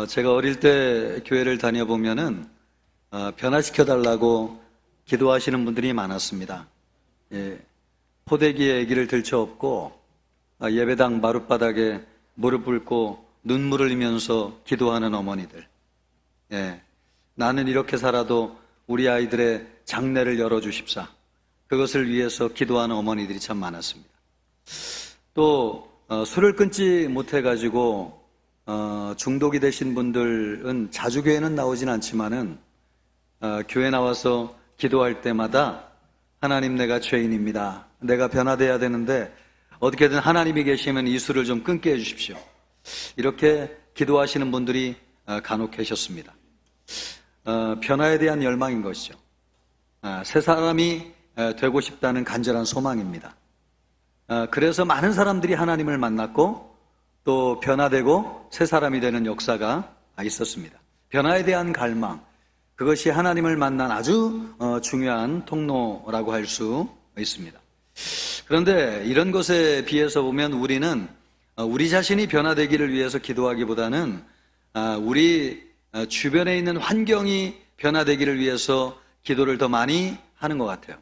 제가 어릴 때 교회를 다녀보면은 변화시켜달라고 기도하시는 분들이 많았습니다. 예, 포대기에 아기를 들쳐업고 예배당 마룻바닥에 무릎 꿇고 눈물을 흘리면서 기도하는 어머니들. 예, 나는 이렇게 살아도 우리 아이들의 장래를 열어주십사. 그것을 위해서 기도하는 어머니들이 참 많았습니다. 또 술을 끊지 못해가지고 중독이 되신 분들은 자주 교회는 나오진 않지만은 교회 나와서 기도할 때마다 하나님, 내가 죄인입니다. 내가 변화돼야 되는데 어떻게든 하나님이 계시면 이 술을 좀 끊게 해주십시오. 이렇게 기도하시는 분들이 간혹 계셨습니다. 변화에 대한 열망인 것이죠. 새 사람이 되고 싶다는 간절한 소망입니다. 그래서 많은 사람들이 하나님을 만났고 또 변화되고 새 사람이 되는 역사가 있었습니다. 변화에 대한 갈망, 그것이 하나님을 만난 아주 중요한 통로라고 할 수 있습니다. 그런데 이런 것에 비해서 보면 우리는 우리 자신이 변화되기를 위해서 기도하기보다는 우리 주변에 있는 환경이 변화되기를 위해서 기도를 더 많이 하는 것 같아요.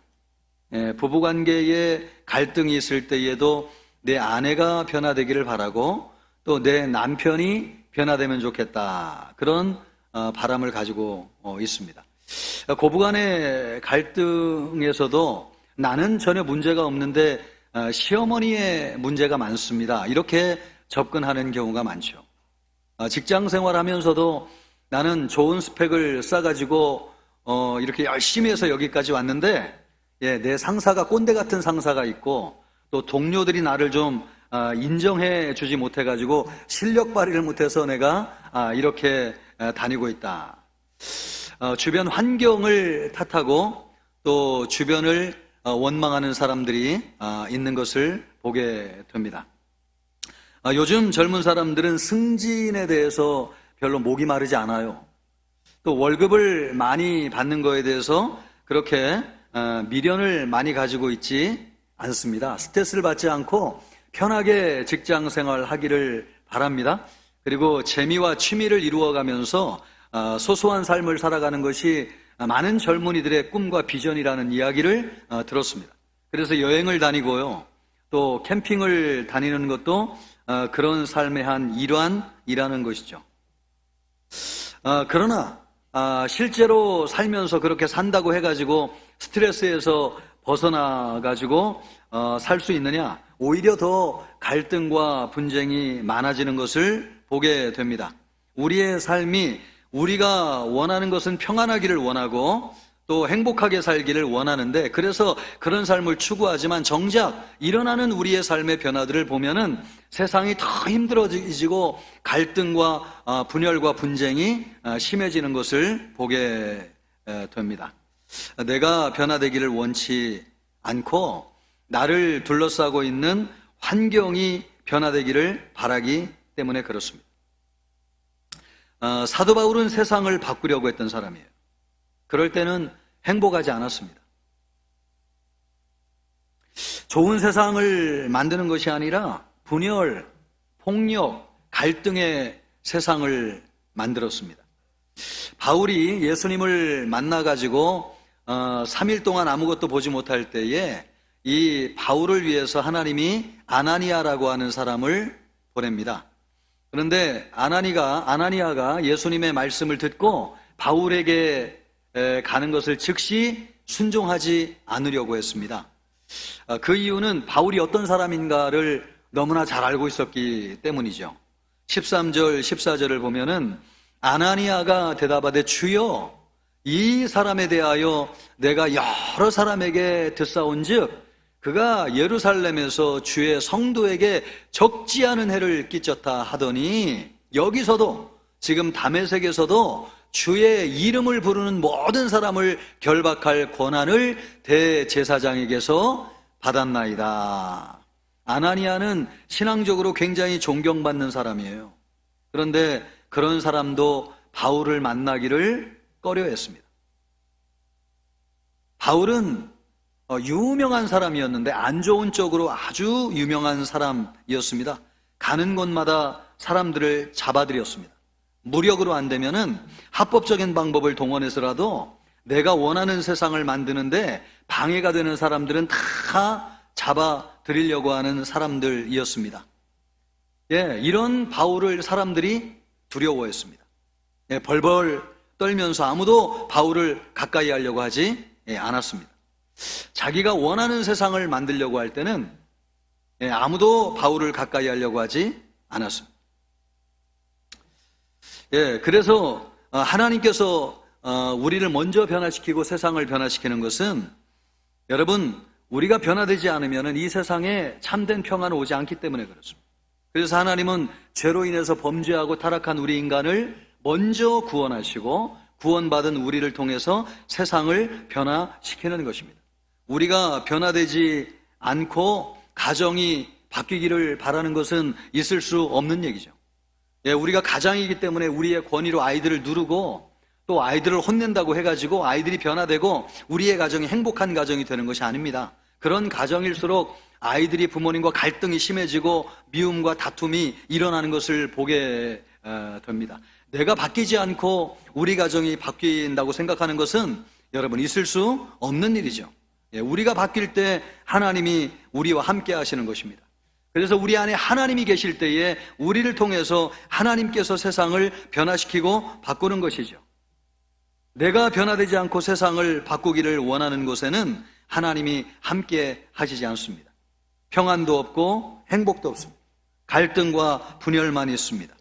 부부관계에 갈등이 있을 때에도 내 아내가 변화되기를 바라고 또 내 남편이 변화되면 좋겠다, 그런 바람을 가지고 있습니다. 고부간의 갈등에서도 나는 전혀 문제가 없는데 시어머니의 문제가 많습니다, 이렇게 접근하는 경우가 많죠. 직장 생활하면서도 나는 좋은 스펙을 쌓아가지고 이렇게 열심히 해서 여기까지 왔는데 내 상사가 꼰대 같은 상사가 있고 또 동료들이 나를 좀 인정해 주지 못해가지고 실력 발휘를 못해서 내가 이렇게 다니고 있다. 주변 환경을 탓하고 또 주변을 원망하는 사람들이 있는 것을 보게 됩니다. 요즘 젊은 사람들은 승진에 대해서 별로 목이 마르지 않아요. 또 월급을 많이 받는 거에 대해서 그렇게 미련을 많이 가지고 있지 않습니다. 스트레스를 받지 않고 편하게 직장 생활 하기를 바랍니다. 그리고 재미와 취미를 이루어가면서 소소한 삶을 살아가는 것이 많은 젊은이들의 꿈과 비전이라는 이야기를 들었습니다. 그래서 여행을 다니고요, 또 캠핑을 다니는 것도 그런 삶의 한 일환이라는 것이죠. 그러나 실제로 살면서 그렇게 산다고 해가지고 스트레스에서 벗어나가지고 살 수 있느냐? 오히려 더 갈등과 분쟁이 많아지는 것을 보게 됩니다. 우리의 삶이 우리가 원하는 것은 평안하기를 원하고 또 행복하게 살기를 원하는데, 그래서 그런 삶을 추구하지만 정작 일어나는 우리의 삶의 변화들을 보면은 세상이 더 힘들어지고 갈등과 분열과 분쟁이 심해지는 것을 보게 됩니다. 내가 변화되기를 원치 않고 나를 둘러싸고 있는 환경이 변화되기를 바라기 때문에 그렇습니다. 사도 바울은 세상을 바꾸려고 했던 사람이에요. 그럴 때는 행복하지 않았습니다. 좋은 세상을 만드는 것이 아니라 분열, 폭력, 갈등의 세상을 만들었습니다. 바울이 예수님을 만나가지고 3일 동안 아무것도 보지 못할 때에 이 바울을 위해서 하나님이 아나니아라고 하는 사람을 보냅니다. 그런데 아나니아가 예수님의 말씀을 듣고 바울에게 가는 것을 즉시 순종하지 않으려고 했습니다. 그 이유는 바울이 어떤 사람인가를 너무나 잘 알고 있었기 때문이죠. 13절, 14절을 보면은 아나니아가 대답하되 주여, 이 사람에 대하여 내가 여러 사람에게 듣사온즉 그가 예루살렘에서 주의 성도에게 적지 않은 해를 끼쳤다 하더니, 여기서도 지금 다메섹에서도 주의 이름을 부르는 모든 사람을 결박할 권한을 대제사장에게서 받았나이다. 아나니아는 신앙적으로 굉장히 존경받는 사람이에요. 그런데 그런 사람도 바울을 만나기를 꺼려했습니다. 바울은 유명한 사람이었는데 안 좋은 쪽으로 아주 유명한 사람이었습니다. 가는 곳마다 사람들을 잡아들였습니다. 무력으로 안 되면은 합법적인 방법을 동원해서라도 내가 원하는 세상을 만드는데 방해가 되는 사람들은 다 잡아들이려고 하는 사람들이었습니다. 예, 이런 바울을 사람들이 두려워했습니다. 예, 벌벌 떨면서 아무도 바울을 가까이 하려고 하지 않았습니다. 자기가 원하는 세상을 만들려고 할 때는 아무도 바울을 가까이 하려고 하지 않았습니다. 예, 그래서 하나님께서 우리를 먼저 변화시키고 세상을 변화시키는 것은 여러분, 우리가 변화되지 않으면 이 세상에 참된 평화는 오지 않기 때문에 그렇습니다. 그래서 하나님은 죄로 인해서 범죄하고 타락한 우리 인간을 먼저 구원하시고 구원받은 우리를 통해서 세상을 변화시키는 것입니다. 우리가 변화되지 않고 가정이 바뀌기를 바라는 것은 있을 수 없는 얘기죠. 예, 우리가 가장이기 때문에 우리의 권위로 아이들을 누르고 또 아이들을 혼낸다고 해가지고 아이들이 변화되고 우리의 가정이 행복한 가정이 되는 것이 아닙니다. 그런 가정일수록 아이들이 부모님과 갈등이 심해지고 미움과 다툼이 일어나는 것을 보게 됩니다. 내가 바뀌지 않고 우리 가정이 바뀐다고 생각하는 것은 여러분 있을 수 없는 일이죠. 예, 우리가 바뀔 때 하나님이 우리와 함께 하시는 것입니다. 그래서 우리 안에 하나님이 계실 때에 우리를 통해서 하나님께서 세상을 변화시키고 바꾸는 것이죠. 내가 변화되지 않고 세상을 바꾸기를 원하는 곳에는 하나님이 함께 하시지 않습니다. 평안도 없고 행복도 없습니다. 갈등과 분열만 있습니다.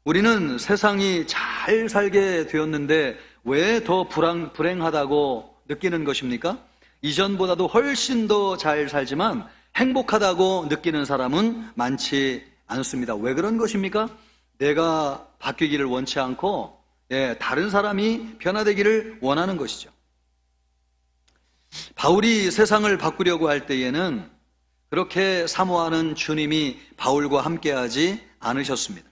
우리는 세상이 잘 살게 되었는데 왜 더 불행하다고 느끼는 것입니까? 이전보다도 훨씬 더 잘 살지만 행복하다고 느끼는 사람은 많지 않습니다. 왜 그런 것입니까? 내가 바뀌기를 원치 않고 다른 사람이 변화되기를 원하는 것이죠. 바울이 세상을 바꾸려고 할 때에는 그렇게 사모하는 주님이 바울과 함께하지 않으셨습니다.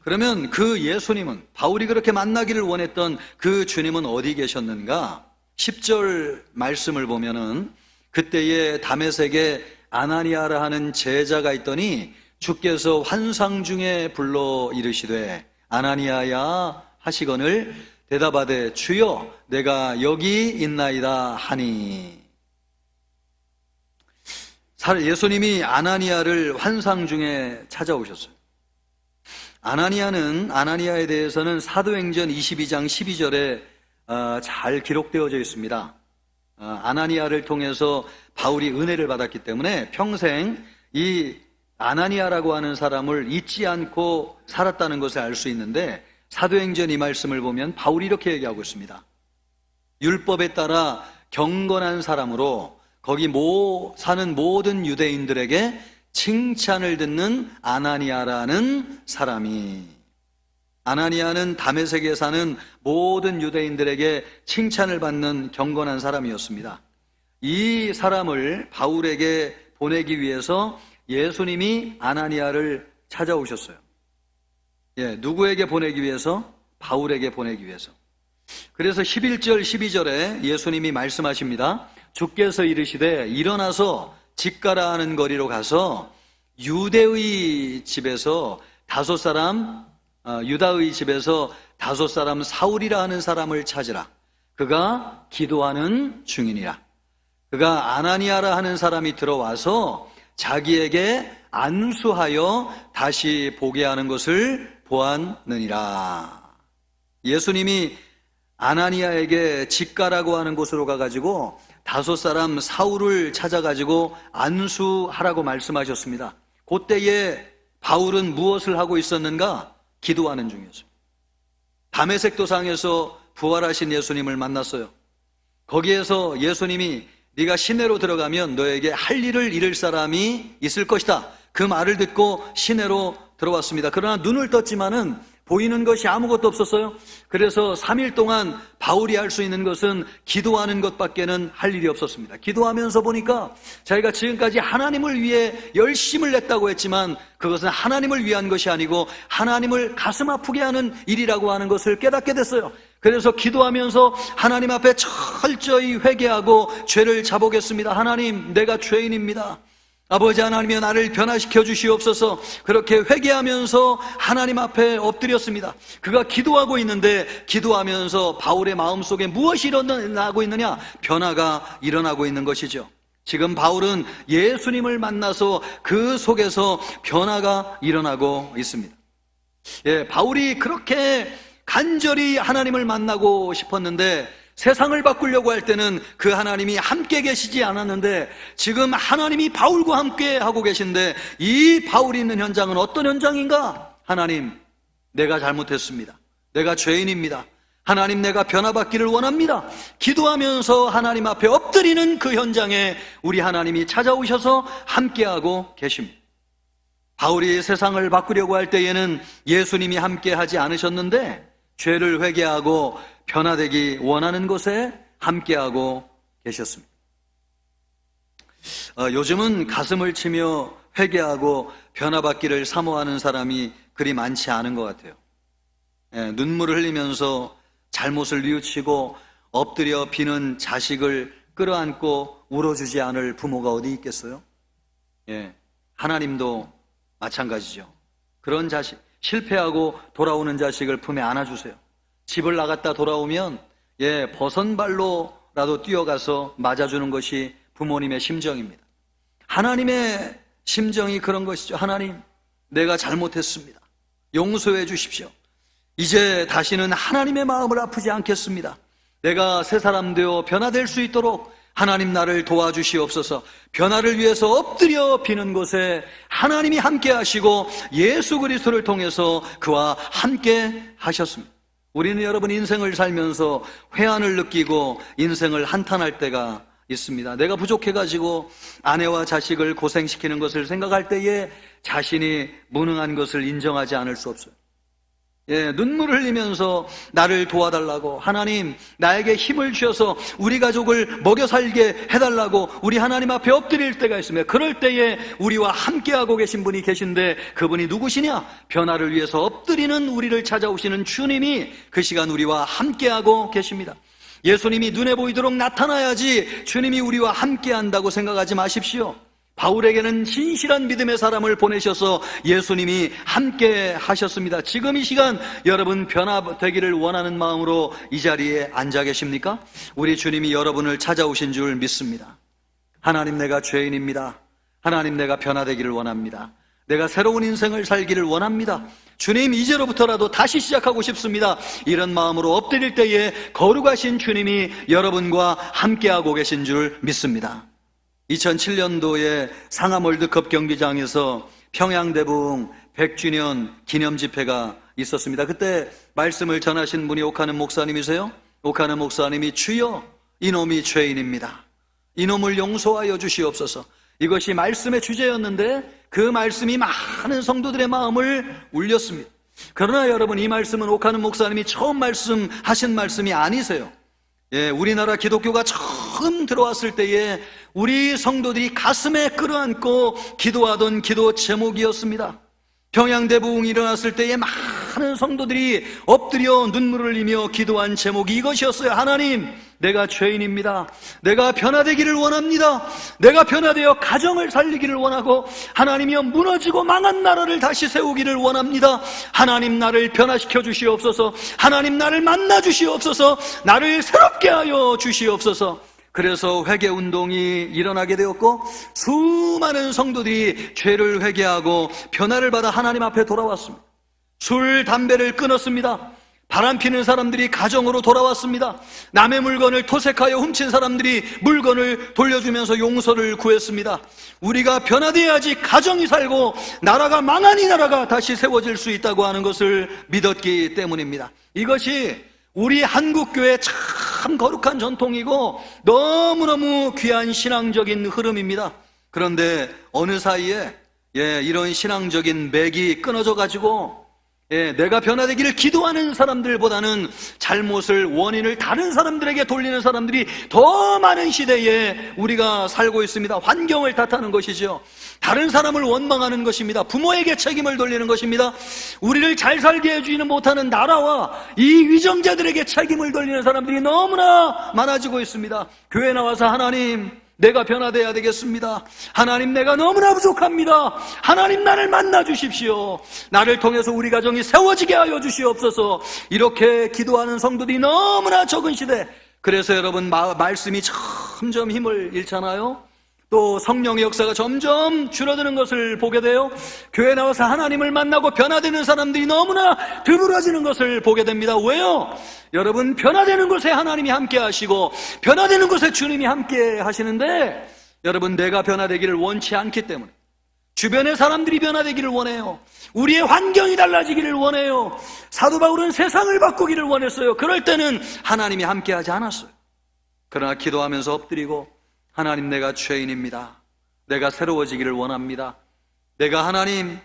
그러면 그 예수님은, 바울이 그렇게 만나기를 원했던 그 주님은 어디 계셨는가? 10절 말씀을 보면은 그때에 다메섹에 아나니아라 하는 제자가 있더니 주께서 환상 중에 불러 이르시되 아나니아야 하시거늘 대답하되 주여 내가 여기 있나이다 하니. 예수님이 아나니아를 환상 중에 찾아오셨어요. 아나니아에 대해서는 사도행전 22장 12절에 잘 기록되어져 있습니다. 아나니아를 통해서 바울이 은혜를 받았기 때문에 평생 이 아나니아라고 하는 사람을 잊지 않고 살았다는 것을 알 수 있는데 사도행전 이 말씀을 보면 바울이 이렇게 얘기하고 있습니다. 율법에 따라 경건한 사람으로 거기 사는 모든 유대인들에게 칭찬을 듣는 아나니아라는 사람이, 아나니아는 다메섹에 사는 모든 유대인들에게 칭찬을 받는 경건한 사람이었습니다. 이 사람을 바울에게 보내기 위해서 예수님이 아나니아를 찾아오셨어요. 누구에게 보내기 위해서? 바울에게 보내기 위해서. 그래서 11절 12절에 예수님이 말씀하십니다. 주께서 이르시되 일어나서 직가라 하는 거리로 가서 유다의 집에서 다섯 사람 사울이라 하는 사람을 찾으라. 그가 기도하는 중이니라. 그가 아나니아라 하는 사람이 들어와서 자기에게 안수하여 다시 보게 하는 것을 보았느니라. 예수님이 아나니아에게 직가라고 하는 곳으로 가가지고 다섯 사람 사울을 찾아가지고 안수하라고 말씀하셨습니다. 그때에 바울은 무엇을 하고 있었는가? 기도하는 중이었어요. 다메섹 도상에서 부활하신 예수님을 만났어요. 거기에서 예수님이 네가 시내로 들어가면 너에게 할 일을 이룰 사람이 있을 것이다. 그 말을 듣고 시내로 들어왔습니다. 그러나 눈을 떴지만은 보이는 것이 아무것도 없었어요. 그래서 3일 동안 바울이 할 수 있는 것은 기도하는 것밖에는 할 일이 없었습니다. 기도하면서 보니까 자기가 지금까지 하나님을 위해 열심을 냈다고 했지만 그것은 하나님을 위한 것이 아니고 하나님을 가슴 아프게 하는 일이라고 하는 것을 깨닫게 됐어요. 그래서 기도하면서 하나님 앞에 철저히 회개하고 죄를 자복했습니다. 하나님, 내가 죄인입니다. 아버지 하나님이여 나를 변화시켜 주시옵소서. 그렇게 회개하면서 하나님 앞에 엎드렸습니다. 그가 기도하고 있는데 기도하면서 바울의 마음속에 무엇이 일어나고 있느냐? 변화가 일어나고 있는 것이죠. 지금 바울은 예수님을 만나서 그 속에서 변화가 일어나고 있습니다. 바울이 그렇게 간절히 하나님을 만나고 싶었는데 세상을 바꾸려고 할 때는 그 하나님이 함께 계시지 않았는데 지금 하나님이 바울과 함께 하고 계신데 이 바울이 있는 현장은 어떤 현장인가? 하나님, 내가 잘못했습니다. 내가 죄인입니다. 하나님, 내가 변화받기를 원합니다. 기도하면서 하나님 앞에 엎드리는 그 현장에 우리 하나님이 찾아오셔서 함께하고 계십니다. 바울이 세상을 바꾸려고 할 때에는 예수님이 함께 하지 않으셨는데 죄를 회개하고 변화되기 원하는 곳에 함께하고 계셨습니다. 요즘은 가슴을 치며 회개하고 변화받기를 사모하는 사람이 그리 많지 않은 것 같아요. 눈물을 흘리면서 잘못을 뉘우치고 엎드려 비는 자식을 끌어안고 울어주지 않을 부모가 어디 있겠어요? 하나님도 마찬가지죠. 그런 자식, 실패하고 돌아오는 자식을 품에 안아주세요. 집을 나갔다 돌아오면 버선발로라도 뛰어가서 맞아주는 것이 부모님의 심정입니다. 하나님의 심정이 그런 것이죠. 하나님, 내가 잘못했습니다. 용서해 주십시오. 이제 다시는 하나님의 마음을 아프지 않겠습니다. 내가 새 사람 되어 변화될 수 있도록 하나님 나를 도와주시옵소서. 변화를 위해서 엎드려 비는 곳에 하나님이 함께 하시고 예수 그리스도를 통해서 그와 함께 하셨습니다. 우리는 여러분 인생을 살면서 회한을 느끼고 인생을 한탄할 때가 있습니다. 내가 부족해가지고 아내와 자식을 고생시키는 것을 생각할 때에 자신이 무능한 것을 인정하지 않을 수 없어요. 눈물을 흘리면서 나를 도와달라고, 하나님 나에게 힘을 주셔서 우리 가족을 먹여 살게 해달라고 우리 하나님 앞에 엎드릴 때가 있습니다. 그럴 때에 우리와 함께하고 계신 분이 계신데 그분이 누구시냐? 변화를 위해서 엎드리는 우리를 찾아오시는 주님이 그 시간 우리와 함께하고 계십니다. 예수님이 눈에 보이도록 나타나야지 주님이 우리와 함께한다고 생각하지 마십시오. 바울에게는 진실한 믿음의 사람을 보내셔서 예수님이 함께 하셨습니다. 지금 이 시간 여러분 변화되기를 원하는 마음으로 이 자리에 앉아 계십니까? 우리 주님이 여러분을 찾아오신 줄 믿습니다. 하나님, 내가 죄인입니다. 하나님, 내가 변화되기를 원합니다. 내가 새로운 인생을 살기를 원합니다. 주님, 이제로부터라도 다시 시작하고 싶습니다. 이런 마음으로 엎드릴 때에 거룩하신 주님이 여러분과 함께하고 계신 줄 믿습니다. 2007년도에 상암 월드컵 경기장에서 평양대부흥 100주년 기념 집회가 있었습니다. 그때 말씀을 전하신 분이 옥하는 목사님이세요. 옥하는 목사님이 주여, 이놈이 죄인입니다. 이놈을 용서하여 주시옵소서. 이것이 말씀의 주제였는데 그 말씀이 많은 성도들의 마음을 울렸습니다. 그러나 여러분, 이 말씀은 옥하는 목사님이 처음 말씀하신 말씀이 아니세요. 우리나라 기독교가 처음 들어왔을 때에 우리 성도들이 가슴에 끌어안고 기도하던 기도 제목이었습니다. 평양대부흥이 일어났을 때에 많은 성도들이 엎드려 눈물을 흘리며 기도한 제목이 이것이었어요. 하나님, 내가 죄인입니다. 내가 변화되기를 원합니다. 내가 변화되어 가정을 살리기를 원하고 하나님이여 무너지고 망한 나라를 다시 세우기를 원합니다. 하나님, 나를 변화시켜 주시옵소서. 하나님, 나를 만나 주시옵소서. 나를 새롭게 하여 주시옵소서. 그래서 회개운동이 일어나게 되었고 수많은 성도들이 죄를 회개하고 변화를 받아 하나님 앞에 돌아왔습니다. 술, 담배를 끊었습니다. 바람피는 사람들이 가정으로 돌아왔습니다. 남의 물건을 토색하여 훔친 사람들이 물건을 돌려주면서 용서를 구했습니다. 우리가 변화되어야지 가정이 살고 나라가 망한 이 나라가 다시 세워질 수 있다고 하는 것을 믿었기 때문입니다. 이것이 우리 한국교회의 참 거룩한 전통이고 너무너무 귀한 신앙적인 흐름입니다. 그런데 어느 사이에 이런 신앙적인 맥이 끊어져 가지고 내가 변화되기를 기도하는 사람들보다는 잘못을, 원인을 다른 사람들에게 돌리는 사람들이 더 많은 시대에 우리가 살고 있습니다. 환경을 탓하는 것이죠. 다른 사람을 원망하는 것입니다. 부모에게 책임을 돌리는 것입니다. 우리를 잘 살게 해주지는 못하는 나라와 이 위정자들에게 책임을 돌리는 사람들이 너무나 많아지고 있습니다. 교회 나와서 하나님, 내가 변화되어야 되겠습니다. 하나님, 내가 너무나 부족합니다. 하나님, 나를 만나 주십시오. 나를 통해서 우리 가정이 세워지게 하여 주시옵소서. 이렇게 기도하는 성도들이 너무나 적은 시대. 그래서 여러분, 말씀이 점점 힘을 잃잖아요. 또 성령의 역사가 점점 줄어드는 것을 보게 돼요. 교회 나와서 하나님을 만나고 변화되는 사람들이 너무나 드물어지는 것을 보게 됩니다. 왜요? 여러분, 변화되는 곳에 하나님이 함께 하시고 변화되는 곳에 주님이 함께 하시는데, 여러분, 내가 변화되기를 원치 않기 때문에, 주변의 사람들이 변화되기를 원해요. 우리의 환경이 달라지기를 원해요. 사도 바울은 세상을 바꾸기를 원했어요. 그럴 때는 하나님이 함께 하지 않았어요. 그러나 기도하면서 엎드리고, 하나님, 내가 죄인입니다. 내가 새로워지기를 원합니다. 내가 하나님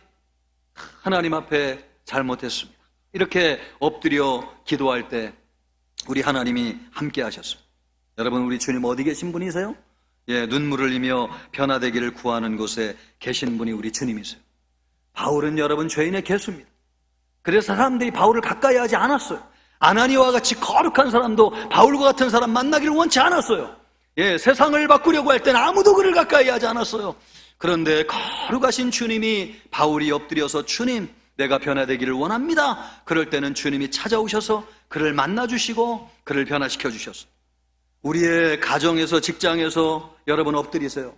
앞에 잘못했습니다. 이렇게 엎드려 기도할 때 우리 하나님이 함께 하셨습니다. 여러분, 우리 주님 어디 계신 분이세요? 눈물을 흘리며 변화되기를 구하는 곳에 계신 분이 우리 주님이세요. 바울은 여러분 죄인의 개수입니다. 그래서 사람들이 바울을 가까이 하지 않았어요. 아나니아와 같이 거룩한 사람도 바울과 같은 사람 만나기를 원치 않았어요. 세상을 바꾸려고 할 때는 아무도 그를 가까이 하지 않았어요. 그런데 거룩하신 주님이 바울이 엎드려서, 주님, 내가 변화되기를 원합니다. 그럴 때는 주님이 찾아오셔서 그를 만나주시고 그를 변화시켜 주셨어요. 우리의 가정에서, 직장에서 여러분 엎드리세요.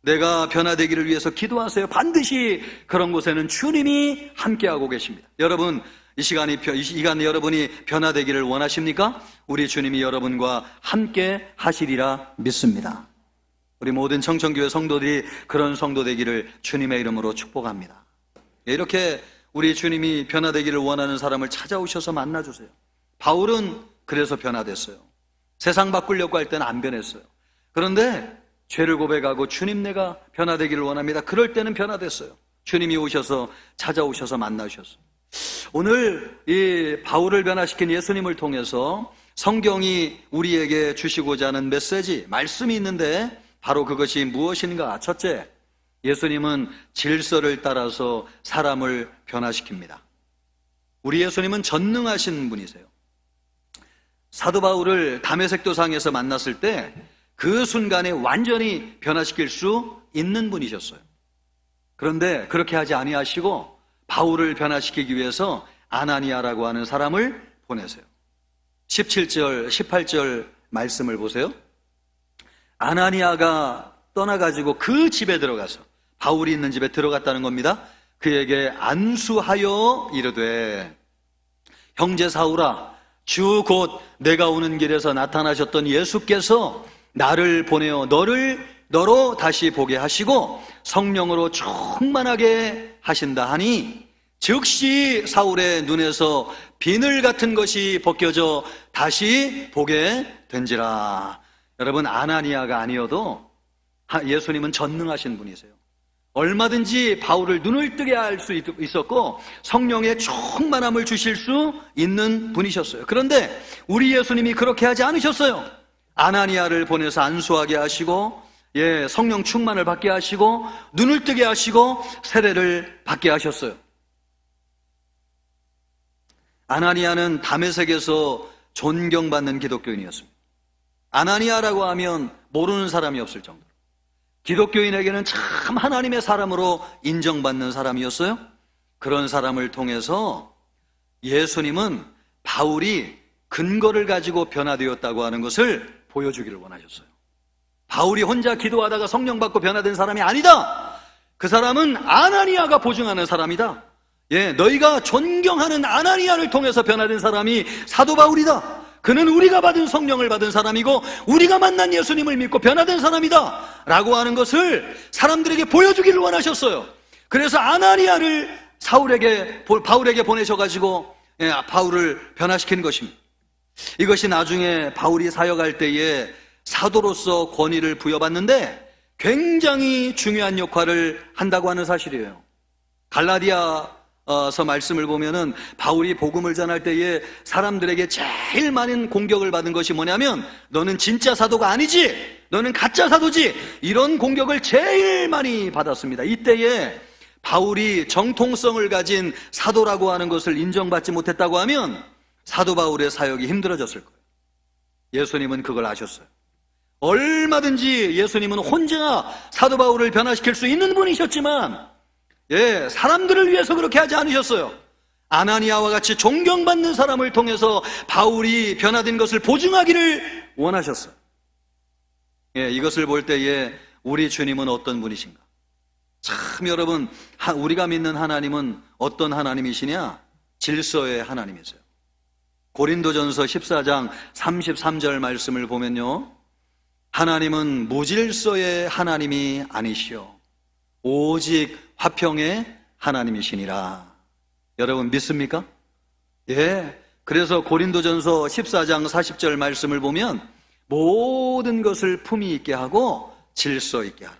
내가 변화되기를 위해서 기도하세요. 반드시 그런 곳에는 주님이 함께하고 계십니다. 여러분, 이 시간 여러분이 변화되기를 원하십니까? 우리 주님이 여러분과 함께 하시리라 믿습니다. 우리 모든 청천교회 성도들이 그런 성도 되기를 주님의 이름으로 축복합니다. 이렇게 우리 주님이 변화되기를 원하는 사람을 찾아오셔서 만나주세요. 바울은 그래서 변화됐어요. 세상 바꾸려고 할 때는 안 변했어요. 그런데 죄를 고백하고, 주님, 내가 변화되기를 원합니다. 그럴 때는 변화됐어요. 주님이 오셔서 찾아오셔서 만나주셨어요. 오늘 이 바울을 변화시킨 예수님을 통해서 성경이 우리에게 주시고자 하는 메시지, 말씀이 있는데 바로 그것이 무엇인가? 첫째, 예수님은 질서를 따라서 사람을 변화시킵니다. 우리 예수님은 전능하신 분이세요. 사도 바울을 다메섹 도상에서 만났을 때 그 순간에 완전히 변화시킬 수 있는 분이셨어요. 그런데 그렇게 하지 아니하시고 바울을 변화시키기 위해서 아나니아라고 하는 사람을 보내세요. 17절, 18절 말씀을 보세요. 아나니아가 떠나가지고 그 집에 들어가서, 바울이 있는 집에 들어갔다는 겁니다. 그에게 안수하여 이르되, 형제 사울아, 주 곧 내가 오는 길에서 나타나셨던 예수께서 나를 보내어 너로 다시 보게 하시고 성령으로 충만하게 하신다 하니, 즉시 사울의 눈에서 비늘 같은 것이 벗겨져 다시 보게 된지라. 여러분, 아나니아가 아니어도 예수님은 전능하신 분이세요. 얼마든지 바울을 눈을 뜨게 할 수 있었고 성령의 충만함을 주실 수 있는 분이셨어요. 그런데 우리 예수님이 그렇게 하지 않으셨어요. 아나니아를 보내서 안수하게 하시고, 성령 충만을 받게 하시고, 눈을 뜨게 하시고, 세례를 받게 하셨어요. 아나니아는 다메섹에서 존경받는 기독교인이었습니다. 아나니아라고 하면 모르는 사람이 없을 정도로 기독교인에게는 참 하나님의 사람으로 인정받는 사람이었어요. 그런 사람을 통해서 예수님은 바울이 근거를 가지고 변화되었다고 하는 것을 보여주기를 원하셨어요. 바울이 혼자 기도하다가 성령 받고 변화된 사람이 아니다. 그 사람은 아나니아가 보증하는 사람이다. 너희가 존경하는 아나니아를 통해서 변화된 사람이 사도 바울이다. 그는 우리가 받은 성령을 받은 사람이고 우리가 만난 예수님을 믿고 변화된 사람이다 라고 하는 것을 사람들에게 보여주기를 원하셨어요. 그래서 아나니아를 바울에게 보내셔가지고 바울을 변화시킨 것입니다. 이것이 나중에 바울이 사역할 때에 사도로서 권위를 부여받는데 굉장히 중요한 역할을 한다고 하는 사실이에요. 갈라디아서 말씀을 보면은 바울이 복음을 전할 때에 사람들에게 제일 많은 공격을 받은 것이 뭐냐면, 너는 진짜 사도가 아니지, 너는 가짜 사도지, 이런 공격을 제일 많이 받았습니다. 이때에 바울이 정통성을 가진 사도라고 하는 것을 인정받지 못했다고 하면 사도 바울의 사역이 힘들어졌을 거예요. 예수님은 그걸 아셨어요. 얼마든지 예수님은 혼자 사도 바울을 변화시킬 수 있는 분이셨지만, 사람들을 위해서 그렇게 하지 않으셨어요. 아나니아와 같이 존경받는 사람을 통해서 바울이 변화된 것을 보증하기를 원하셨어요. 이것을 볼 때에 우리 주님은 어떤 분이신가? 참 여러분, 우리가 믿는 하나님은 어떤 하나님이시냐? 질서의 하나님이세요. 고린도전서 14장 33절 말씀을 보면요, 하나님은 무질서의 하나님이 아니시오 오직 화평의 하나님이시니라. 여러분 믿습니까? 그래서 고린도전서 14장 40절 말씀을 보면 모든 것을 품위 있게 하고 질서 있게 하라.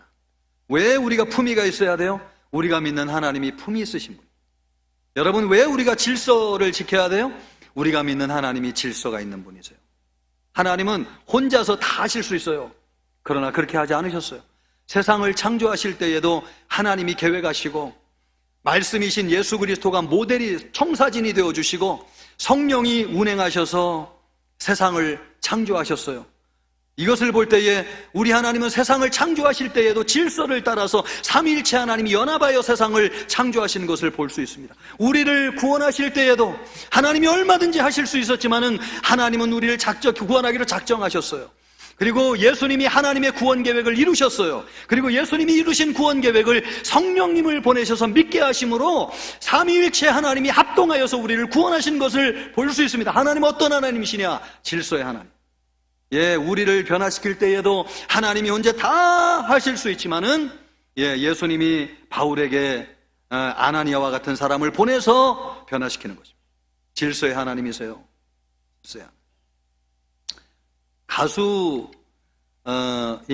왜 우리가 품위가 있어야 돼요? 우리가 믿는 하나님이 품위 있으신 분. 여러분, 왜 우리가 질서를 지켜야 돼요? 우리가 믿는 하나님이 질서가 있는 분이세요. 하나님은 혼자서 다 하실 수 있어요. 그러나 그렇게 하지 않으셨어요. 세상을 창조하실 때에도 하나님이 계획하시고, 말씀이신 예수 그리스도가 모델이 청사진이 되어주시고, 성령이 운행하셔서 세상을 창조하셨어요. 이것을 볼 때에 우리 하나님은 세상을 창조하실 때에도 질서를 따라서 삼위일체 하나님이 연합하여 세상을 창조하시는 것을 볼 수 있습니다. 우리를 구원하실 때에도 하나님이 얼마든지 하실 수 있었지만은 하나님은 우리를 구원하기로 작정하셨어요. 그리고 예수님이 하나님의 구원 계획을 이루셨어요. 그리고 예수님이 이루신 구원 계획을 성령님을 보내셔서 믿게 하심으로 삼위일체 하나님이 합동하여서 우리를 구원하신 것을 볼 수 있습니다. 하나님은 어떤 하나님이시냐? 질서의 하나님. 우리를 변화시킬 때에도 하나님이 언제 다 하실 수 있지만은, 예수님이 바울에게 아나니아와 같은 사람을 보내서 변화시키는 것입니다. 질서의 하나님이세요. 질서의 하나님. 가수인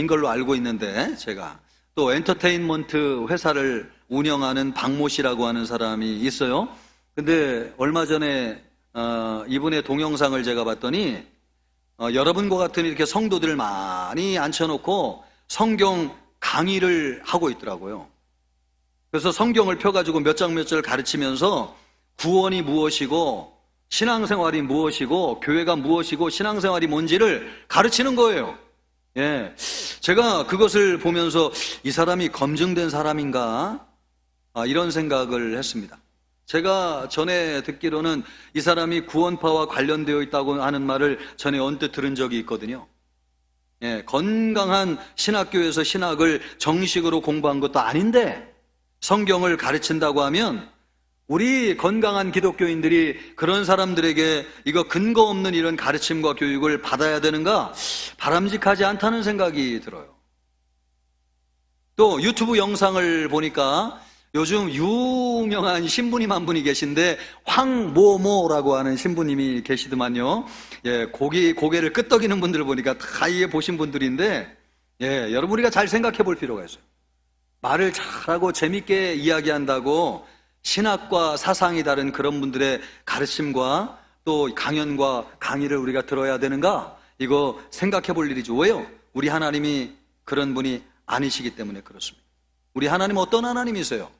걸로 알고 있는데, 제가 또 엔터테인먼트 회사를 운영하는 박모 씨라고 하는 사람이 있어요. 근데 얼마 전에 이분의 동영상을 제가 봤더니 여러분과 같은 이렇게 성도들을 많이 앉혀놓고 성경 강의를 하고 있더라고요. 그래서 성경을 펴가지고 몇 장 몇 절 가르치면서 구원이 무엇이고 신앙생활이 무엇이고 교회가 무엇이고 신앙생활이 뭔지를 가르치는 거예요. 제가 그것을 보면서 이 사람이 검증된 사람인가? 이런 생각을 했습니다. 제가 전에 듣기로는 이 사람이 구원파와 관련되어 있다고 하는 말을 전에 언뜻 들은 적이 있거든요. 건강한 신학교에서 신학을 정식으로 공부한 것도 아닌데 성경을 가르친다고 하면 우리 건강한 기독교인들이 그런 사람들에게 이거 근거 없는 이런 가르침과 교육을 받아야 되는가? 바람직하지 않다는 생각이 들어요. 또 유튜브 영상을 보니까 요즘 유명한 신부님 한 분이 계신데 황모모라고 하는 신부님이 계시더만요. 고개를 끄덕이는 분들을 보니까 다 이해 보신 분들인데, 여러분 우리가 잘 생각해 볼 필요가 있어요. 말을 잘하고 재밌게 이야기한다고 신학과 사상이 다른 그런 분들의 가르침과 또 강연과 강의를 우리가 들어야 되는가? 이거 생각해 볼 일이죠. 왜요? 우리 하나님이 그런 분이 아니시기 때문에 그렇습니다. 우리 하나님은 어떤 하나님이세요?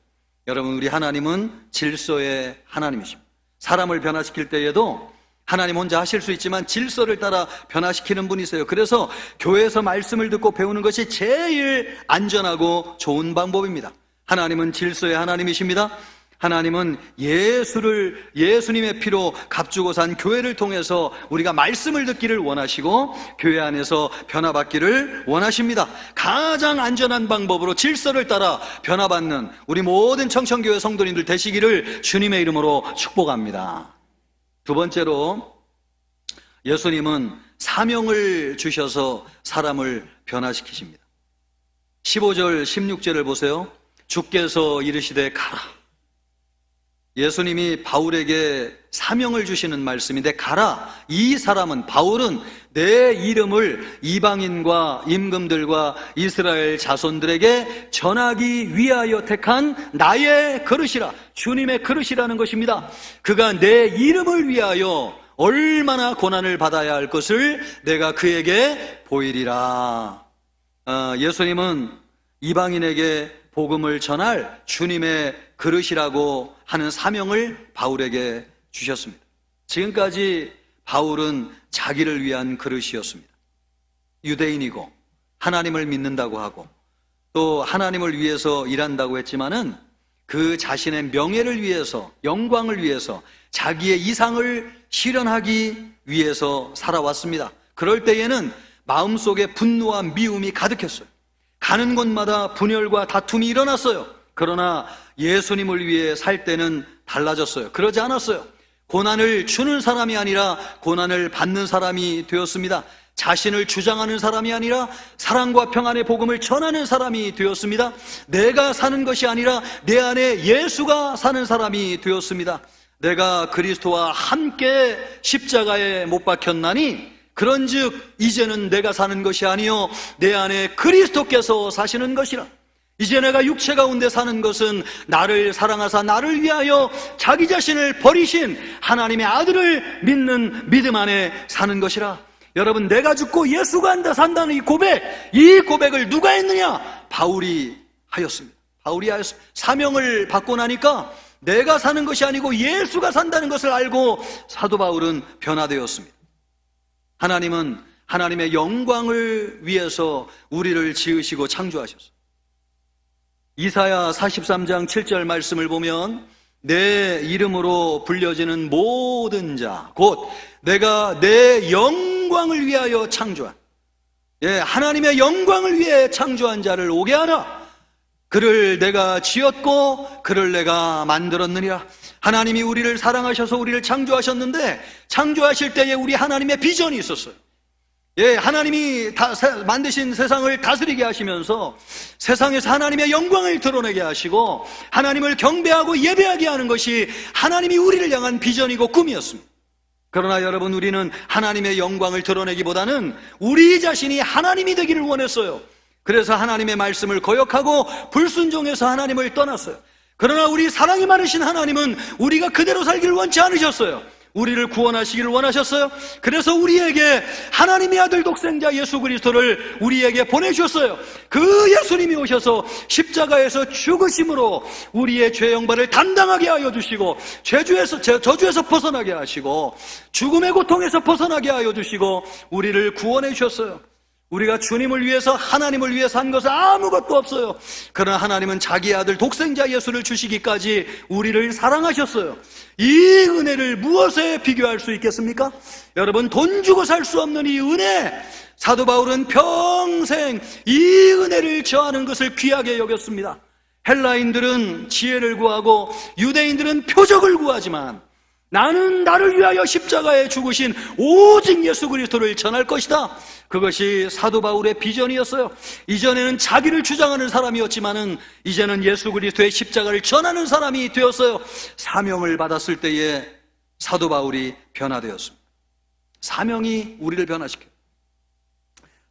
여러분, 우리 하나님은 질서의 하나님이십니다. 사람을 변화시킬 때에도 하나님 혼자 하실 수 있지만 질서를 따라 변화시키는 분이세요. 그래서 교회에서 말씀을 듣고 배우는 것이 제일 안전하고 좋은 방법입니다. 하나님은 질서의 하나님이십니다. 하나님은 예수님의 피로 값주고 산 교회를 통해서 우리가 말씀을 듣기를 원하시고 교회 안에서 변화받기를 원하십니다. 가장 안전한 방법으로 질서를 따라 변화받는 우리 모든 청천교회 성도님들 되시기를 주님의 이름으로 축복합니다. 두 번째로, 예수님은 사명을 주셔서 사람을 변화시키십니다. 15절 16절을 보세요. 주께서 이르시되 가라. 예수님이 바울에게 사명을 주시는 말씀인데, 가라. 이 사람은, 바울은 내 이름을 이방인과 임금들과 이스라엘 자손들에게 전하기 위하여 택한 나의 그릇이라. 주님의 그릇이라는 것입니다. 그가 내 이름을 위하여 얼마나 고난을 받아야 할 것을 내가 그에게 보이리라. 예수님은 이방인에게 복음을 전할 주님의 그릇이라고 하는 사명을 바울에게 주셨습니다. 지금까지 바울은 자기를 위한 그릇이었습니다. 유대인이고 하나님을 믿는다고 하고 또 하나님을 위해서 일한다고 했지만은 그 자신의 명예를 위해서, 영광을 위해서, 자기의 이상을 실현하기 위해서 살아왔습니다. 그럴 때에는 마음속에 분노와 미움이 가득했어요. 가는 곳마다 분열과 다툼이 일어났어요. 그러나 예수님을 위해 살 때는 달라졌어요. 그러지 않았어요. 고난을 주는 사람이 아니라 고난을 받는 사람이 되었습니다. 자신을 주장하는 사람이 아니라 사랑과 평안의 복음을 전하는 사람이 되었습니다. 내가 사는 것이 아니라 내 안에 예수가 사는 사람이 되었습니다. 내가 그리스도와 함께 십자가에 못 박혔나니 그런즉 이제는 내가 사는 것이 아니요 내 안에 그리스도께서 사시는 것이라. 이제 내가 육체 가운데 사는 것은 나를 사랑하사 나를 위하여 자기 자신을 버리신 하나님의 아들을 믿는 믿음 안에 사는 것이라. 여러분, 내가 죽고 예수가 산다는 이 고백을 누가 했느냐? 바울이 하였습니다. 바울이 하였습니다. 사명을 받고 나니까 내가 사는 것이 아니고 예수가 산다는 것을 알고 사도 바울은 변화되었습니다. 하나님은 하나님의 영광을 위해서 우리를 지으시고 창조하셨어요. 이사야 43장 7절 말씀을 보면 내 이름으로 불려지는 모든 자 곧 내가 내 영광을 위하여 창조한, 하나님의 영광을 위해 창조한 자를 오게 하라. 그를 내가 지었고 그를 내가 만들었느니라. 하나님이 우리를 사랑하셔서 우리를 창조하셨는데 창조하실 때에 우리 하나님의 비전이 있었어요. 하나님이 만드신 세상을 다스리게 하시면서 세상에서 하나님의 영광을 드러내게 하시고 하나님을 경배하고 예배하게 하는 것이 하나님이 우리를 향한 비전이고 꿈이었습니다. 그러나 여러분, 우리는 하나님의 영광을 드러내기보다는 우리 자신이 하나님이 되기를 원했어요. 그래서 하나님의 말씀을 거역하고 불순종해서 하나님을 떠났어요. 그러나 우리 사랑이 많으신 하나님은 우리가 그대로 살기를 원치 않으셨어요. 우리를 구원하시기를 원하셨어요. 그래서 우리에게 하나님의 아들 독생자 예수 그리스도를 우리에게 보내주셨어요. 그 예수님이 오셔서 십자가에서 죽으심으로 우리의 죄 영벌을 담당하게 하여 주시고 저주에서 벗어나게 하시고 죽음의 고통에서 벗어나게 하여 주시고 우리를 구원해 주셨어요. 우리가 주님을 위해서, 하나님을 위해서 한 것은 아무것도 없어요. 그러나 하나님은 자기 아들 독생자 예수를 주시기까지 우리를 사랑하셨어요. 이 은혜를 무엇에 비교할 수 있겠습니까? 여러분, 돈 주고 살 수 없는 이 은혜, 사도 바울은 평생 이 은혜를 저하는 것을 귀하게 여겼습니다. 헬라인들은 지혜를 구하고 유대인들은 표적을 구하지만 나는 나를 위하여 십자가에 죽으신 오직 예수 그리스도를 전할 것이다. 그것이 사도 바울의 비전이었어요. 이전에는 자기를 주장하는 사람이었지만은 이제는 예수 그리스도의 십자가를 전하는 사람이 되었어요. 사명을 받았을 때에 사도 바울이 변화되었습니다. 사명이 우리를 변화시켜요.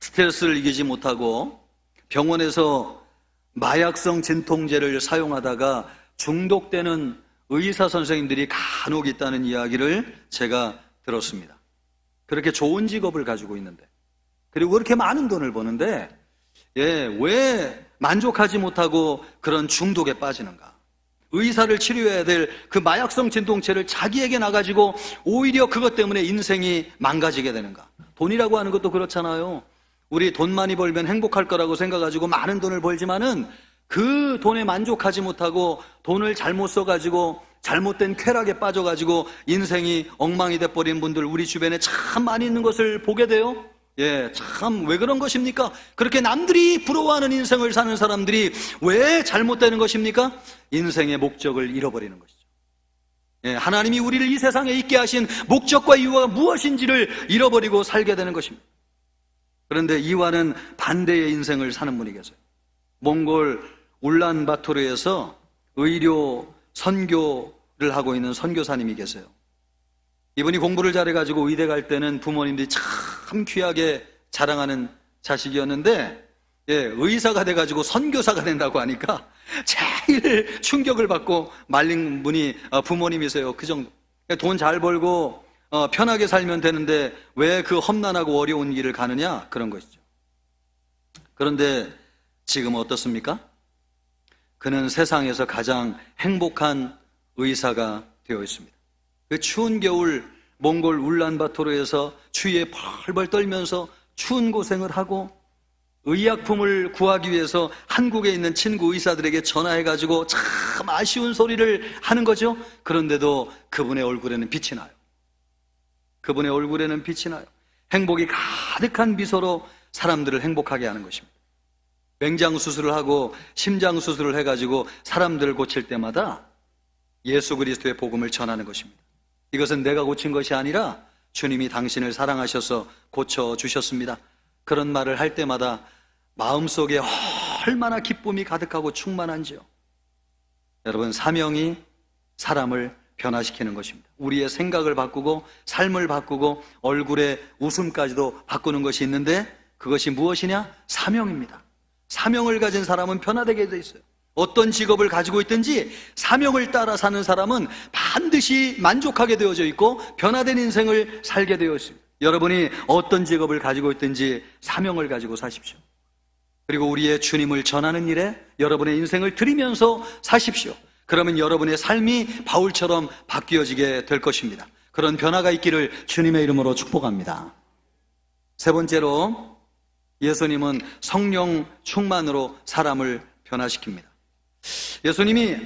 스트레스를 이기지 못하고 병원에서 마약성 진통제를 사용하다가 중독되는 의사 선생님들이 간혹 있다는 이야기를 제가 들었습니다. 그렇게 좋은 직업을 가지고 있는데, 그리고 그렇게 많은 돈을 버는데 왜 만족하지 못하고 그런 중독에 빠지는가? 의사를 치료해야 될 그 마약성 진통제를 자기에게 놔가지고 오히려 그것 때문에 인생이 망가지게 되는가? 돈이라고 하는 것도 그렇잖아요. 우리 돈 많이 벌면 행복할 거라고 생각가지고 많은 돈을 벌지만은 그 돈에 만족하지 못하고 돈을 잘못 써가지고 잘못된 쾌락에 빠져가지고 인생이 엉망이 돼버린 분들 우리 주변에 참 많이 있는 것을 보게 돼요. 참 왜 그런 것입니까? 그렇게 남들이 부러워하는 인생을 사는 사람들이 왜 잘못되는 것입니까? 인생의 목적을 잃어버리는 것이죠. 하나님이 우리를 이 세상에 있게 하신 목적과 이유가 무엇인지를 잃어버리고 살게 되는 것입니다. 그런데 이와는 반대의 인생을 사는 분이 계세요. 몽골 울란바토르에서 의료 선교를 하고 있는 선교사님이 계세요. 이분이 공부를 잘해가지고 의대 갈 때는 부모님들이 참 귀하게 자랑하는 자식이었는데 의사가 돼가지고 선교사가 된다고 하니까 제일 충격을 받고 말린 분이 부모님이세요. 그 정도. 돈 잘 벌고 편하게 살면 되는데 왜 그 험난하고 어려운 길을 가느냐? 그런 것이죠. 그런데 지금 어떻습니까? 그는 세상에서 가장 행복한 의사가 되어 있습니다. 그 추운 겨울 몽골 울란바토르에서 추위에 벌벌 떨면서 추운 고생을 하고 의약품을 구하기 위해서 한국에 있는 친구 의사들에게 전화해가지고 참 아쉬운 소리를 하는 거죠. 그런데도 그분의 얼굴에는 빛이 나요. 그분의 얼굴에는 빛이 나요. 행복이 가득한 미소로 사람들을 행복하게 하는 것입니다. 맹장 수술을 하고 심장 수술을 해가지고 사람들을 고칠 때마다 예수 그리스도의 복음을 전하는 것입니다. 이것은 내가 고친 것이 아니라 주님이 당신을 사랑하셔서 고쳐주셨습니다. 그런 말을 할 때마다 마음속에 얼마나 기쁨이 가득하고 충만한지요. 여러분, 사명이 사람을 변화시키는 것입니다. 우리의 생각을 바꾸고 삶을 바꾸고 얼굴에 웃음까지도 바꾸는 것이 있는데 그것이 무엇이냐? 사명입니다. 사명을 가진 사람은 변화되게 돼 있어요. 어떤 직업을 가지고 있든지 사명을 따라 사는 사람은 반드시 만족하게 되어져 있고 변화된 인생을 살게 되어 있습니다. 여러분이 어떤 직업을 가지고 있든지 사명을 가지고 사십시오. 그리고 우리의 주님을 전하는 일에 여러분의 인생을 드리면서 사십시오. 그러면 여러분의 삶이 바울처럼 바뀌어지게 될 것입니다. 그런 변화가 있기를 주님의 이름으로 축복합니다. 세 번째로, 예수님은 성령 충만으로 사람을 변화시킵니다. 예수님이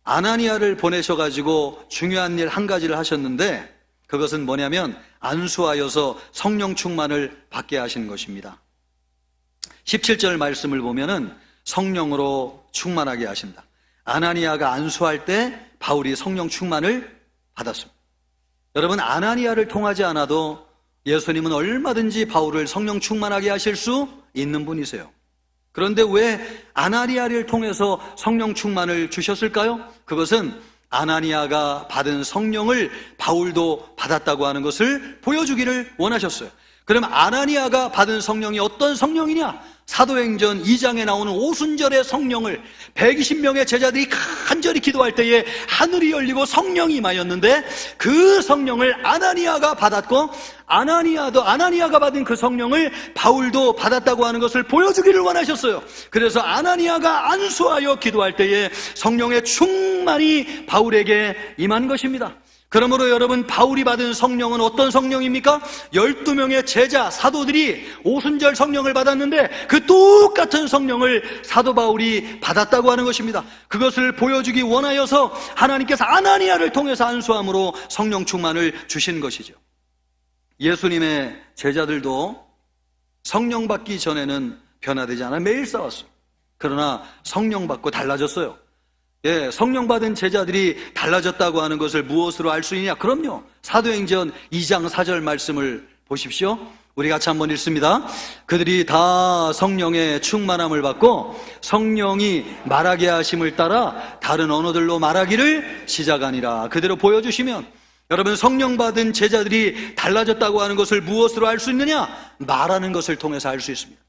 아나니아를 보내셔가지고 중요한 일 한 가지를 하셨는데 그것은 뭐냐면 안수하여서 성령 충만을 받게 하시는 것입니다. 17절 말씀을 보면은 성령으로 충만하게 하신다. 아나니아가 안수할 때 바울이 성령 충만을 받았습니다. 여러분, 아나니아를 통하지 않아도 예수님은 얼마든지 바울을 성령 충만하게 하실 수 있는 분이세요. 그런데 왜 아나니아를 통해서 성령 충만을 주셨을까요? 그것은 아나니아가 받은 성령을 바울도 받았다고 하는 것을 보여주기를 원하셨어요. 그럼 아나니아가 받은 성령이 어떤 성령이냐? 사도행전 2장에 나오는 오순절의 성령을 120명의 제자들이 간절히 기도할 때에 하늘이 열리고 성령이 임하였는데 그 성령을 아나니아가 받았고 아나니아가 받은 그 성령을 바울도 받았다고 하는 것을 보여주기를 원하셨어요. 그래서 아나니아가 안수하여 기도할 때에 성령의 충만이 바울에게 임한 것입니다. 그러므로 여러분, 바울이 받은 성령은 어떤 성령입니까? 12명의 제자, 사도들이 오순절 성령을 받았는데 그 똑같은 성령을 사도 바울이 받았다고 하는 것입니다. 그것을 보여주기 원하여서 하나님께서 아나니아를 통해서 안수함으로 성령 충만을 주신 것이죠. 예수님의 제자들도 성령 받기 전에는 변화되지 않아 매일 싸웠어요. 그러나 성령 받고 달라졌어요. 성령 받은 제자들이 달라졌다고 하는 것을 무엇으로 알 수 있냐? 그럼요, 사도행전 2장 4절 말씀을 보십시오. 우리 같이 한번 읽습니다. 그들이 다 성령의 충만함을 받고 성령이 말하게 하심을 따라 다른 언어들로 말하기를 시작하니라. 그대로 보여주시면, 여러분, 성령 받은 제자들이 달라졌다고 하는 것을 무엇으로 알 수 있느냐? 말하는 것을 통해서 알 수 있습니다.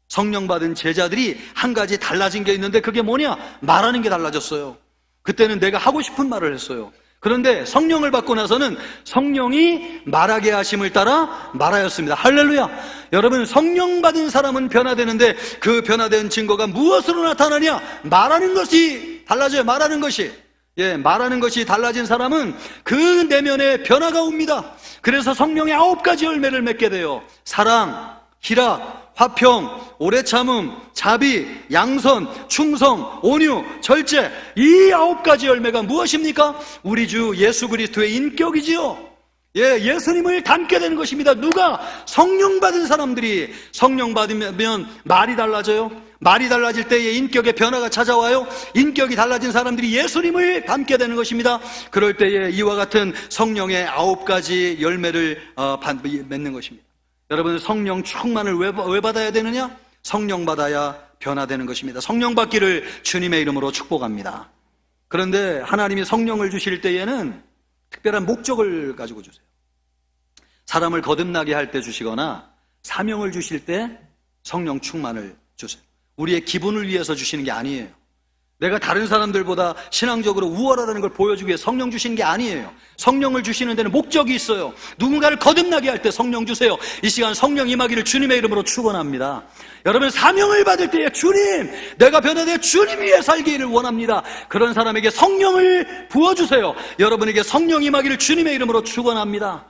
성령 받은 제자들이 한 가지 달라진 게 있는데 그게 뭐냐? 말하는 게 달라졌어요. 그때는 내가 하고 싶은 말을 했어요. 그런데 성령을 받고 나서는 성령이 말하게 하심을 따라 말하였습니다. 할렐루야! 여러분, 성령 받은 사람은 변화되는데 그 변화된 증거가 무엇으로 나타나냐? 말하는 것이 달라져요. 말하는 것이. 말하는 것이 달라진 사람은 그 내면에 변화가 옵니다. 그래서 성령의 9가지 열매를 맺게 돼요. 사랑, 희락, 화평, 오래 참음, 자비, 양선, 충성, 온유, 절제, 이 9가지 열매가 무엇입니까? 우리 주 예수 그리스도의 인격이지요. 예수님을 닮게 되는 것입니다. 누가? 성령 받은 사람들이. 성령 받으면 말이 달라져요. 말이 달라질 때에 인격의 변화가 찾아와요. 인격이 달라진 사람들이 예수님을 닮게 되는 것입니다. 그럴 때에 이와 같은 성령의 9가지 열매를 맺는 것입니다. 여러분, 성령 충만을 왜 받아야 되느냐? 성령 받아야 변화되는 것입니다. 성령 받기를 주님의 이름으로 축복합니다. 그런데 하나님이 성령을 주실 때에는 특별한 목적을 가지고 주세요. 사람을 거듭나게 할 때 주시거나 사명을 주실 때 성령 충만을 주세요. 우리의 기분을 위해서 주시는 게 아니에요. 내가 다른 사람들보다 신앙적으로 우월하다는 걸 보여주기 위해 성령 주시는 게 아니에요. 성령을 주시는 데는 목적이 있어요. 누군가를 거듭나게 할 때 성령 주세요. 이 시간 성령 임하기를 주님의 이름으로 축원합니다. 여러분, 사명을 받을 때에 주님, 내가 변화되어 주님 위해 살기를 원합니다. 그런 사람에게 성령을 부어주세요. 여러분에게 성령 임하기를 주님의 이름으로 축원합니다.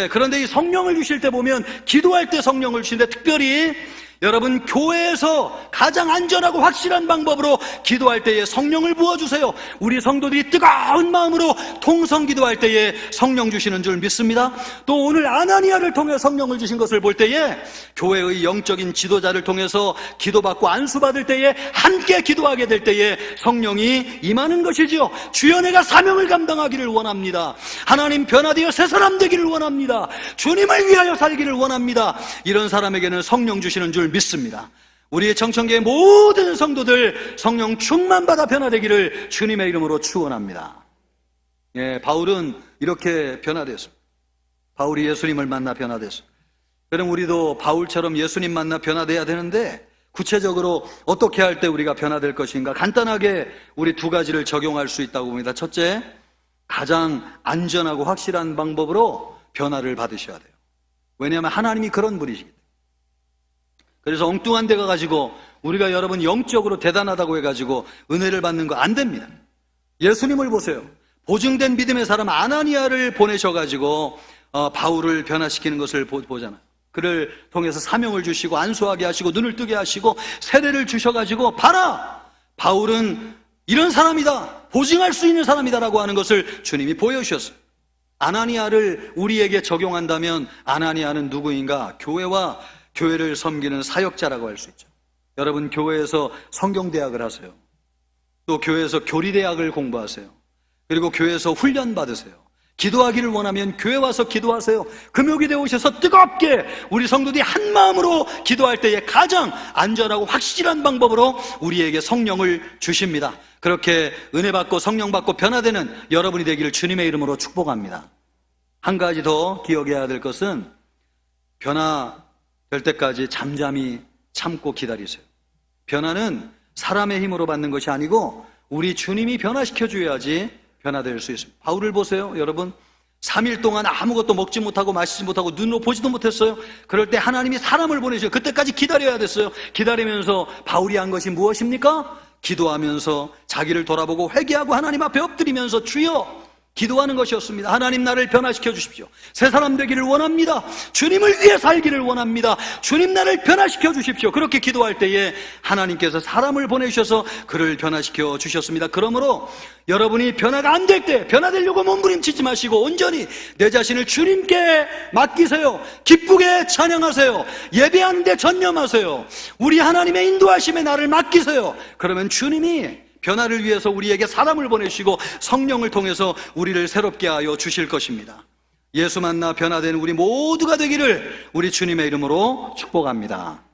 그런데 이 성령을 주실 때 보면 기도할 때 성령을 주시는데 특별히 여러분, 교회에서 가장 안전하고 확실한 방법으로 기도할 때에 성령을 부어주세요. 우리 성도들이 뜨거운 마음으로 통성 기도할 때에 성령 주시는 줄 믿습니다. 또 오늘 아나니아를 통해 성령을 주신 것을 볼 때에 교회의 영적인 지도자를 통해서 기도받고 안수받을 때에 함께 기도하게 될 때에 성령이 임하는 것이지요. 주여, 내가 사명을 감당하기를 원합니다. 하나님, 변화되어 새 사람 되기를 원합니다. 주님을 위하여 살기를 원합니다. 이런 사람에게는 성령 주시는 줄 믿습니다. 우리 청천교회 모든 성도들 성령 충만받아 변화되기를 주님의 이름으로 축원합니다. 예, 바울은 이렇게 변화됐습니다. 바울이 예수님을 만나 변화됐습니다. 그럼 우리도 바울처럼 예수님 만나 변화돼야 되는데, 구체적으로 어떻게 할 때 우리가 변화될 것인가? 간단하게 우리 두 가지를 적용할 수 있다고 봅니다. 첫째, 가장 안전하고 확실한 방법으로 변화를 받으셔야 돼요. 왜냐하면 하나님이 그런 분이시기 때문에. 그래서 엉뚱한 데 가가지고 우리가 여러분 영적으로 대단하다고 해가지고 은혜를 받는 거 안 됩니다. 예수님을 보세요. 보증된 믿음의 사람 아나니아를 보내셔가지고 바울을 변화시키는 것을 보잖아요. 그를 통해서 사명을 주시고 안수하게 하시고 눈을 뜨게 하시고 세례를 주셔가지고 봐라! 바울은 이런 사람이다. 보증할 수 있는 사람이다라고 하는 것을 주님이 보여주셨어요. 아나니아를 우리에게 적용한다면 아나니아는 누구인가? 교회와 교회를 섬기는 사역자라고 할 수 있죠. 여러분, 교회에서 성경대학을 하세요. 또 교회에서 교리대학을 공부하세요. 그리고 교회에서 훈련 받으세요. 기도하기를 원하면 교회 와서 기도하세요. 금요기대 오셔서 뜨겁게 우리 성도들이 한 마음으로 기도할 때에 가장 안전하고 확실한 방법으로 우리에게 성령을 주십니다. 그렇게 은혜 받고 성령 받고 변화되는 여러분이 되기를 주님의 이름으로 축복합니다. 한 가지 더 기억해야 될 것은, 변화될 때까지 잠잠히 참고 기다리세요. 변화는 사람의 힘으로 받는 것이 아니고 우리 주님이 변화시켜 줘야지 변화될 수 있습니다. 바울을 보세요. 여러분, 3일 동안 아무것도 먹지 못하고 마시지 못하고 눈으로 보지도 못했어요. 그럴 때 하나님이 사람을 보내셔요. 그때까지 기다려야 됐어요. 기다리면서 바울이 한 것이 무엇입니까? 기도하면서 자기를 돌아보고 회개하고 하나님 앞에 엎드리면서 주여, 기도하는 것이었습니다. 하나님, 나를 변화시켜 주십시오. 새 사람 되기를 원합니다. 주님을 위해 살기를 원합니다. 주님, 나를 변화시켜 주십시오. 그렇게 기도할 때에 하나님께서 사람을 보내주셔서 그를 변화시켜 주셨습니다. 그러므로 여러분이 변화가 안 될 때 변화되려고 몸부림치지 마시고 온전히 내 자신을 주님께 맡기세요. 기쁘게 찬양하세요. 예배하는데 전념하세요. 우리 하나님의 인도하심에 나를 맡기세요. 그러면 주님이 변화를 위해서 우리에게 사람을 보내시고 성령을 통해서 우리를 새롭게 하여 주실 것입니다. 예수 만나 변화되는 우리 모두가 되기를 우리 주님의 이름으로 축복합니다.